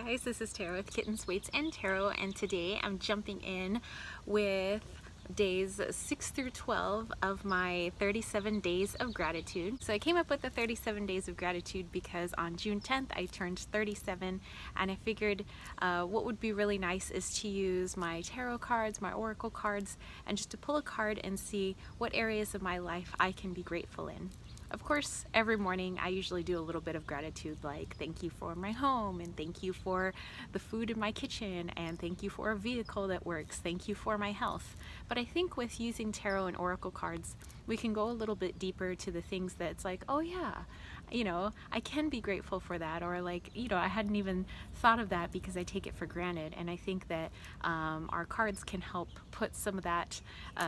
guys, this is Tarot with Kittens, Weights, and Tarot, and today I'm jumping in with days 6 through 12 of my 37 days of gratitude. So I came up with the 37 days of gratitude because on June 10th I turned 37, and I figured what would be really nice is to use my tarot cards, my oracle cards, and just to pull a card and see what areas of my life I can be grateful in. Of course, every morning I usually do a little bit of gratitude, like thank you for my home, and thank you for the food in my kitchen, and thank you for a vehicle that works, thank you for my health. But I think with using tarot and oracle cards, we can go a little bit deeper to the things that it's like, oh yeah, you know, I can be grateful for that, or like, you know, I hadn't even thought of that because I take it for granted. And I think that our cards can help put some of that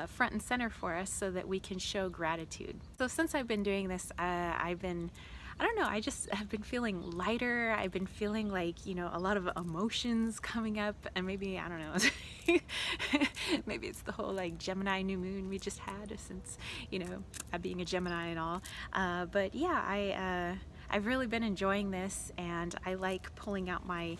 front and center for us so that we can show gratitude. So since I've been doing this, I don't know, I just have been feeling lighter. I've been feeling like, you know, a lot of emotions coming up, and maybe, I don't know, maybe it's the whole like Gemini new moon we just had since, you know, being a Gemini and all. But yeah, I've really been enjoying this, and I like pulling out my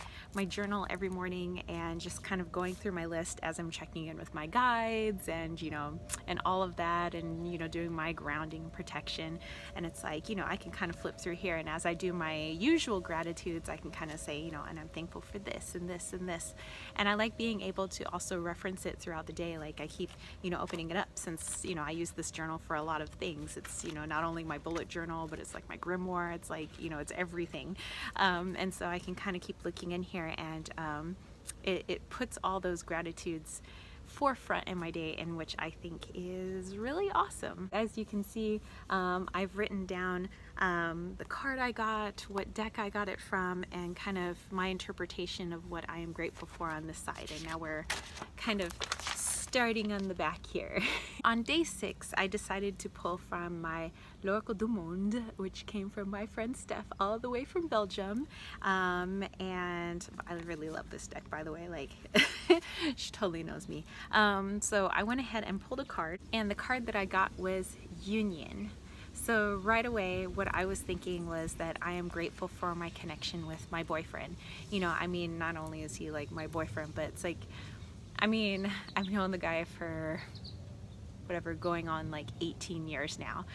journal every morning and just kind of going through my list as I'm checking in with my guides and, you know, and all of that, and, you know, doing my grounding and protection. And it's like, you know, I can kind of flip through here, and as I do my usual gratitudes, I can kind of say, you know, and I'm thankful for this and this and this. And I like being able to also reference it throughout the day. Like I keep, you know, opening it up, since, you know, I use this journal for a lot of things. It's, you know, not only my bullet journal, but it's like my grimoire. It's like, you know, it's everything. And so I can kind of keep looking in here, and it puts all those gratitudes forefront in my day, in which I think is really awesome. As you can see, I've written down the card I got, what deck I got it from, and kind of my interpretation of what I am grateful for on this side. And now we're kind of starting on the back here. On day 6, I decided to pull from my L'Oracle du Monde, which came from my friend Steph all the way from Belgium. And I really love this deck, by the way, like she totally knows me. So I went ahead and pulled a card, and the card that I got was Union. So right away, what I was thinking was that I am grateful for my connection with my boyfriend. You know, I mean, not only is he like my boyfriend, but it's like, I mean, I've known the guy for whatever, going on like 18 years now.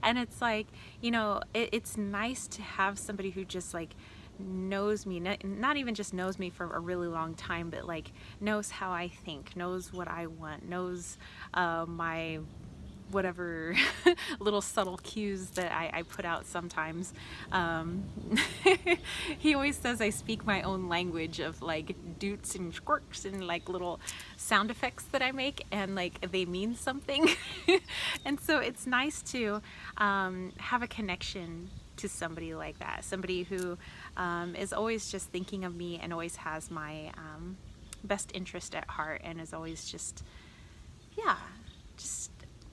And it's like, you know, it's nice to have somebody who just like knows me, not even just knows me for a really long time, but like knows how I think, knows what I want, knows my whatever little subtle cues that I put out sometimes. He always says I speak my own language of like doots and squirks and like little sound effects that I make, and like they mean something. And so it's nice to have a connection to somebody like that, somebody who is always just thinking of me and always has my best interest at heart, and is always just, yeah, just,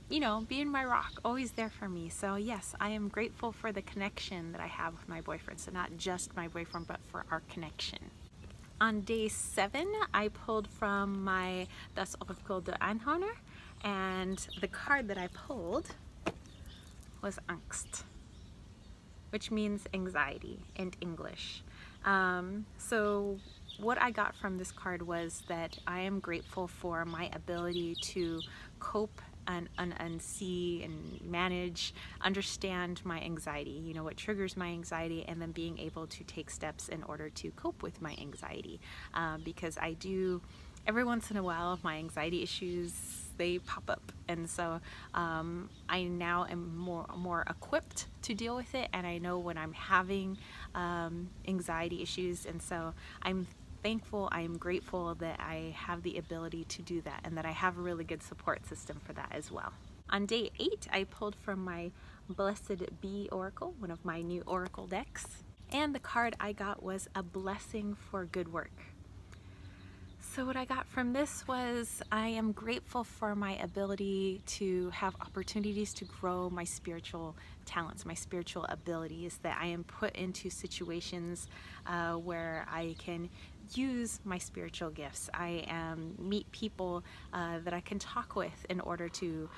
you know, being my rock, always there for me. So yes, I am grateful for the connection that I have with my boyfriend. So not just my boyfriend, but for our connection. On day 7, I pulled from my Das Oracle de Anhänger, and the card that I pulled was Angst, which means anxiety in English. So what I got from this card was that I am grateful for my ability to cope and see and manage, understand my anxiety, you know, what triggers my anxiety, and then being able to take steps in order to cope with my anxiety. Because I do, every once in a while, my anxiety issues, they pop up, and so I now am more equipped to deal with it, and I know when I'm having anxiety issues, and so I'm thankful, I am grateful that I have the ability to do that, and that I have a really good support system for that as well. On day 8, I pulled from my Blessed Bee Oracle, one of my new Oracle decks, and the card I got was A Blessing for Good Work. So what I got from this was I am grateful for my ability to have opportunities to grow my spiritual talents, my spiritual abilities, that I am put into situations where I can use my spiritual gifts. I meet people that I can talk with in order to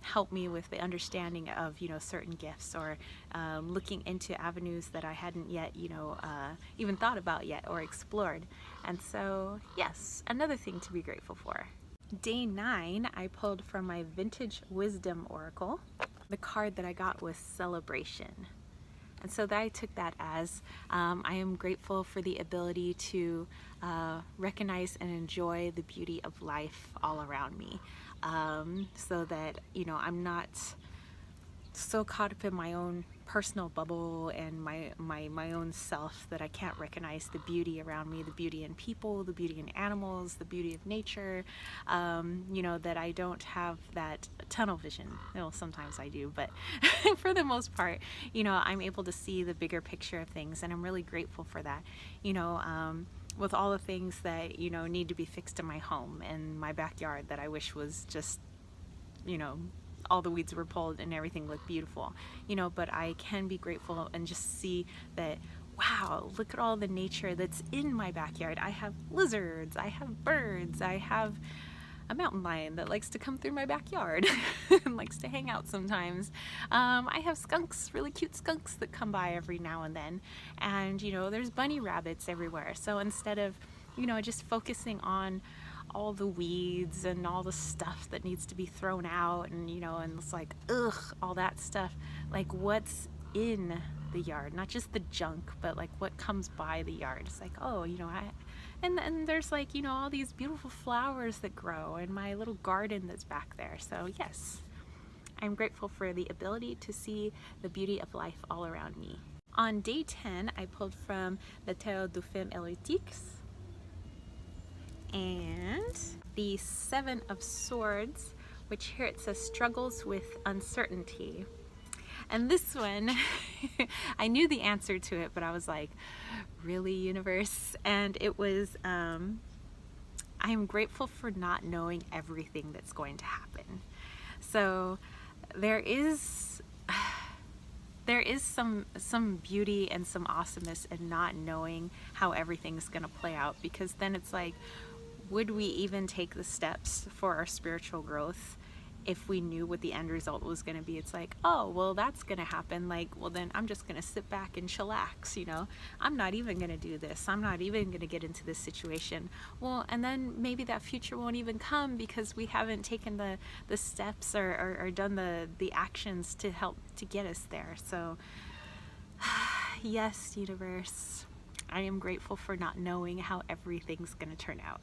help me with the understanding of, you know, certain gifts, or looking into avenues that I hadn't yet, you know, even thought about yet or explored. And so, yes, another thing to be grateful for. Day 9, I pulled from my Vintage Wisdom Oracle. The card that I got was Celebration. And so I took that as I am grateful for the ability to recognize and enjoy the beauty of life all around me, so that, you know, I'm not so caught up in my own personal bubble and my own self that I can't recognize the beauty around me, the beauty in people, the beauty in animals, the beauty of nature, you know, that I don't have that tunnel vision. Well, sometimes I do, but for the most part, you know, I'm able to see the bigger picture of things, and I'm really grateful for that, you know, with all the things that, you know, need to be fixed in my home and my backyard that I wish was just, you know, all the weeds were pulled and everything looked beautiful, you know, but I can be grateful and just see that, wow, look at all the nature that's in my backyard. I have lizards, I have birds, I have a mountain lion that likes to come through my backyard and likes to hang out sometimes. I have skunks, really cute skunks that come by every now and then, and, you know, there's bunny rabbits everywhere. So instead of, you know, just focusing on all the weeds and all the stuff that needs to be thrown out, and, you know, and it's like, ugh, all that stuff, like what's in the yard, not just the junk, but like what comes by the yard. It's like, oh, you know, and there's like, you know, all these beautiful flowers that grow in my little garden that's back there. So yes, I'm grateful for the ability to see the beauty of life all around me. On day 10, I pulled from the Tarot du Femme Erotique, and the 7 of Swords, which here it says struggles with uncertainty. And this one, I knew the answer to it, but I was like, really, universe? And it was, I am grateful for not knowing everything that's going to happen. So there is some beauty and some awesomeness in not knowing how everything's going to play out, because then it's like, would we even take the steps for our spiritual growth if we knew what the end result was going to be? It's like, oh, well, that's going to happen. Like, well, then I'm just going to sit back and chillax, you know? I'm not even going to do this. I'm not even going to get into this situation. Well, and then maybe that future won't even come because we haven't taken the steps or done the actions to help to get us there. So, yes, universe, I am grateful for not knowing how everything's going to turn out.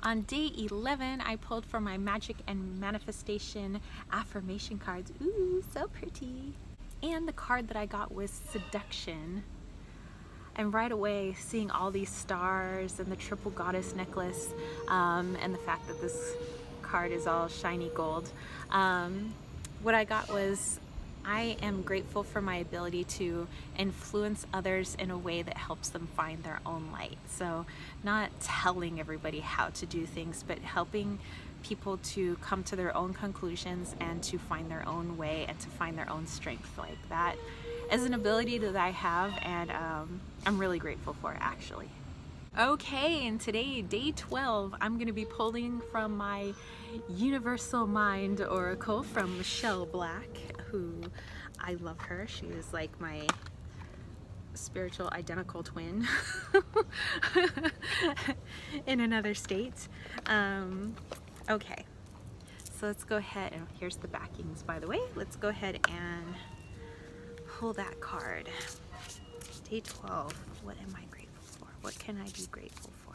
On day 11, I pulled from my Magic and Manifestation affirmation cards. Ooh, so pretty. And the card that I got was Seduction. And right away, seeing all these stars and the triple goddess necklace, and the fact that this card is all shiny gold, what I got was, I am grateful for my ability to influence others in a way that helps them find their own light. So not telling everybody how to do things, but helping people to come to their own conclusions and to find their own way and to find their own strength. Like that is an ability that I have, and I'm really grateful for it, actually. Okay, and today, day 12, I'm going to be pulling from my Universal Mind Oracle from Michelle Black, who I love her. She is like my spiritual identical twin in another state. Okay, so let's go ahead, and here's the backings, by the way. Let's go ahead and pull that card. Day 12, what am I grateful for? What can I be grateful for?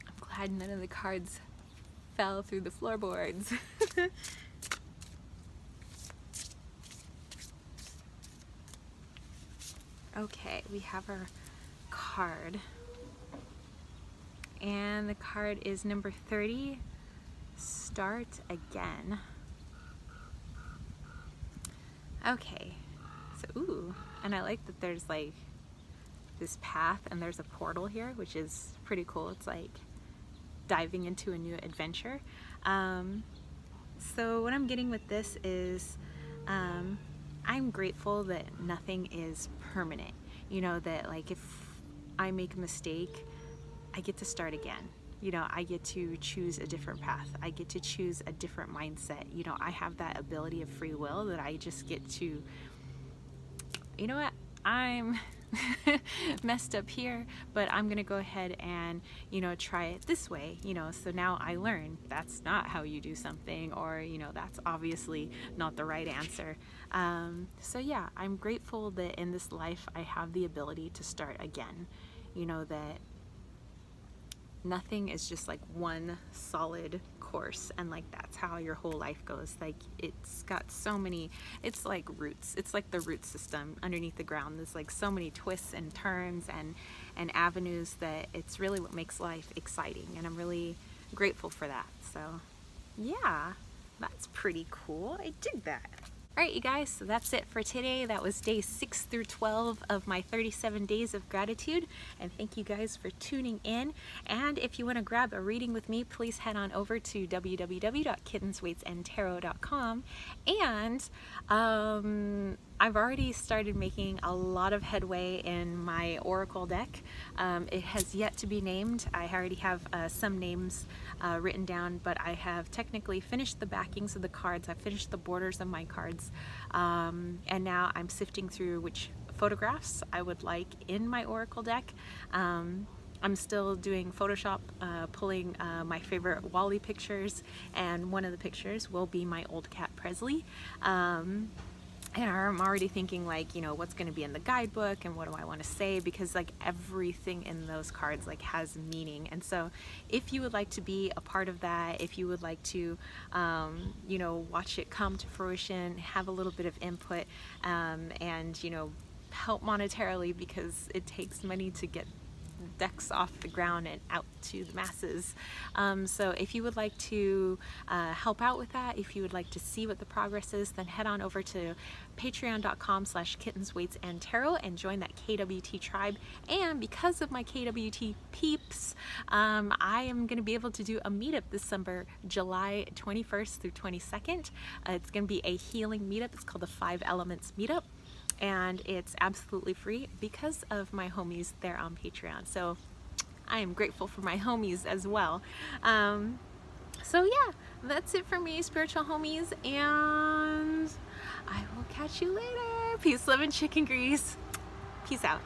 I'm glad none of the cards fell through the floorboards. Okay, we have our card. And the card is number 30, Start Again. Okay, so ooh, and I like that there's like this path and there's a portal here, which is pretty cool. It's like diving into a new adventure. So what I'm getting with this is I'm grateful that nothing is permanent. You know, that like if I make a mistake, I get to start again. You know, I get to choose a different path. I get to choose a different mindset. You know, I have that ability of free will that I just get to, you know what, I'm messed up here, but I'm gonna go ahead and, you know, try it this way, you know, so now I learn that's not how you do something, or, you know, that's obviously not the right answer. So yeah, I'm grateful that in this life I have the ability to start again. You know, that nothing is just like one solid course and like that's how your whole life goes. Like it's got so many, it's like roots, it's like the root system underneath the ground. There's like so many twists and turns and avenues that it's really what makes life exciting, and I'm really grateful for that. So yeah, that's pretty cool. I dig that. Alright you guys, so that's it for today. That was day 6 through 12 of my 37 days of gratitude, and thank you guys for tuning in. And if you want to grab a reading with me, please head on over to www.kittensweightsandtarot.com. And I've already started making a lot of headway in my oracle deck. It has yet to be named. I already have some names written down, but I have technically finished the backings of the cards. I've finished the borders of my cards. And now I'm sifting through which photographs I would like in my oracle deck. I'm still doing Photoshop, pulling my favorite Wally pictures, and one of the pictures will be my old cat Presley. And I'm already thinking, like, you know, what's going to be in the guidebook and what do I want to say, because like everything in those cards like has meaning. And so if you would like to be a part of that, if you would like to you know, watch it come to fruition, have a little bit of input, and, you know, help monetarily, because it takes money to get decks off the ground and out to the masses. So if you would like to help out with that, if you would like to see what the progress is, then head on over to patreon.com/kittensweightsandtarot and join that KWT tribe. And because of my KWT peeps, I am going to be able to do a meetup this summer, July 21st through 22nd. It's going to be a healing meetup. It's called the 5 Elements Meetup, and it's absolutely free because of my homies there on Patreon. So I am grateful for my homies as well. So yeah, that's it for me, spiritual homies, and I will catch you later. Peace, love, and chicken grease. Peace out.